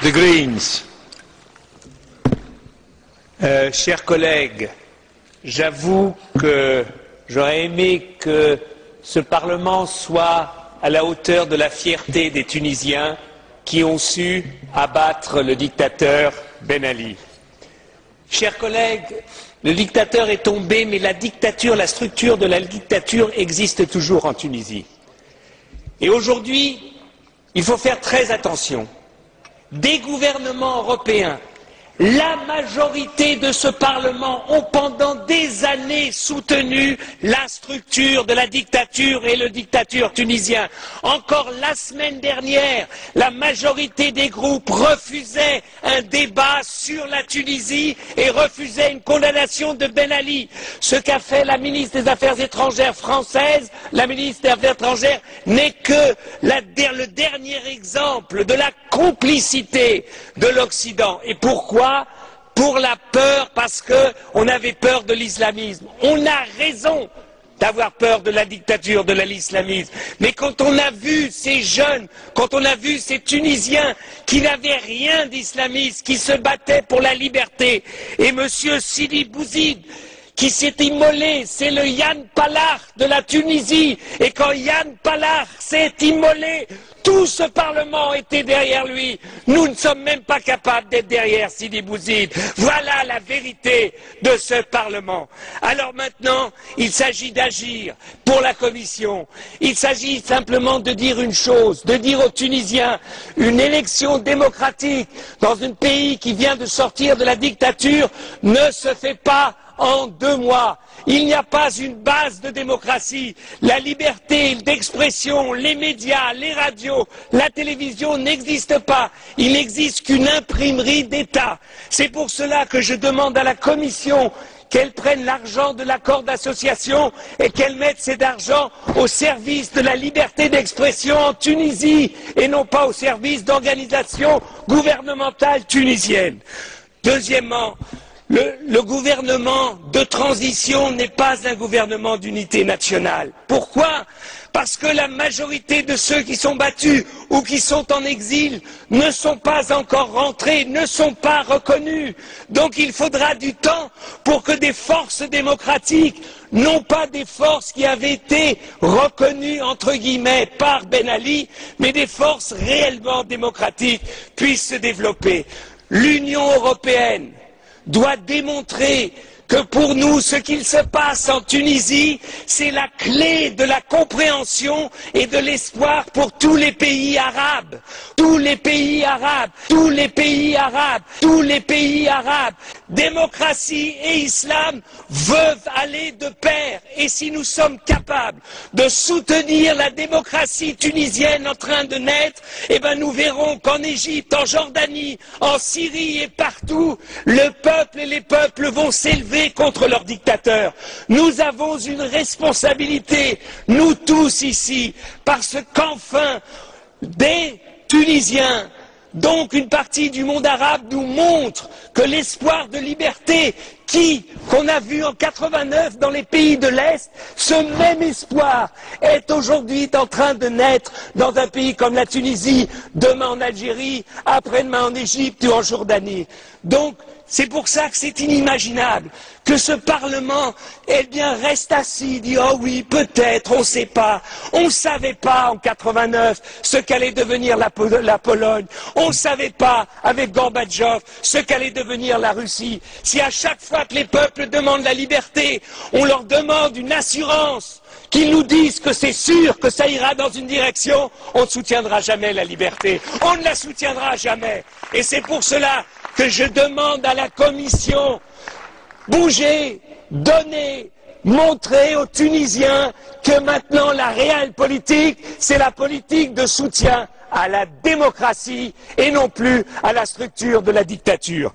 The Greens. Chers collègues, j'avoue que j'aurais aimé que ce Parlement soit à la hauteur de la fierté des Tunisiens qui ont su abattre le dictateur Ben Ali. Chers collègues, le dictateur est tombé, mais la dictature, la structure de la dictature existe toujours en Tunisie. Et aujourd'hui, il faut faire très attention. Des gouvernements européens, la majorité de ce Parlement ont pendant des années soutenu la structure de la dictature et le dictateur tunisien. Encore la semaine dernière, la majorité des groupes refusaient un débat sur la Tunisie et refusaient une condamnation de Ben Ali. Ce qu'a fait la ministre des Affaires étrangères française, la ministre des Affaires étrangères, n'est que le dernier exemple de la complicité de l'Occident. Et pourquoi ? Pour la peur, parce qu'on avait peur de l'islamisme. On a raison d'avoir peur de la dictature, de l'islamisme. Mais quand on a vu ces jeunes, quand on a vu ces Tunisiens qui n'avaient rien d'islamiste, qui se battaient pour la liberté, et M. Sidi Bouzid, qui s'est immolé, c'est le Yann Palach de la Tunisie, et quand Yann Palach s'est immolé, tout ce Parlement était derrière lui. Nous ne sommes même pas capables d'être derrière Sidi Bouzid. Voilà la vérité de ce Parlement. Alors maintenant, il s'agit d'agir pour la Commission. Il s'agit simplement de dire une chose, de dire aux Tunisiens, une élection démocratique dans un pays qui vient de sortir de la dictature ne se fait pas en 2 mois. Il n'y a pas une base de démocratie. La liberté d'expression, les médias, les radios, la télévision n'existent pas. Il n'existe qu'une imprimerie d'État. C'est pour cela que je demande à la Commission qu'elle prenne l'argent de l'accord d'association et qu'elle mette cet argent au service de la liberté d'expression en Tunisie et non pas au service d'organisations gouvernementales tunisiennes. Deuxièmement, le gouvernement de transition n'est pas un gouvernement d'unité nationale. Pourquoi? Parce que la majorité de ceux qui sont battus ou qui sont en exil ne sont pas encore rentrés, ne sont pas reconnus. Donc il faudra du temps pour que des forces démocratiques, non pas des forces qui avaient été reconnues entre guillemets par Ben Ali, mais des forces réellement démocratiques puissent se développer. L'Union européenne doit démontrer que pour nous, ce qu'il se passe en Tunisie, c'est la clé de la compréhension et de l'espoir pour tous les pays arabes. Tous les pays arabes, tous les pays arabes, tous les pays arabes. Démocratie et islam veulent aller de pair. Et si nous sommes capables de soutenir la démocratie tunisienne en train de naître, eh ben nous verrons qu'en Égypte, en Jordanie, en Syrie et partout, le peuple et les peuples vont s'élever contre leurs dictateurs. Nous avons une responsabilité, nous tous ici, parce qu'enfin, des Tunisiens, donc une partie du monde arabe, nous montre que l'espoir de liberté qu'on a vu en 89 dans les pays de l'Est, ce même espoir est aujourd'hui en train de naître dans un pays comme la Tunisie, demain en Algérie, après-demain en Égypte ou en Jordanie. Donc, c'est pour ça que c'est inimaginable que ce Parlement, eh bien, reste assis, dit « Oh oui, peut-être, on ne sait pas. On ne savait pas en 89 ce qu'allait devenir la Pologne. On ne savait pas, avec Gorbatchev, ce qu'allait devenir la Russie. Si à chaque fois que les peuples demandent la liberté, on leur demande une assurance, qu'ils nous disent que c'est sûr que ça ira dans une direction, on ne soutiendra jamais la liberté. On ne la soutiendra jamais. Et c'est pour cela que je demande à la Commission, bougez, donnez, montrez aux Tunisiens que maintenant la réelle politique, c'est la politique de soutien à la démocratie et non plus à la structure de la dictature.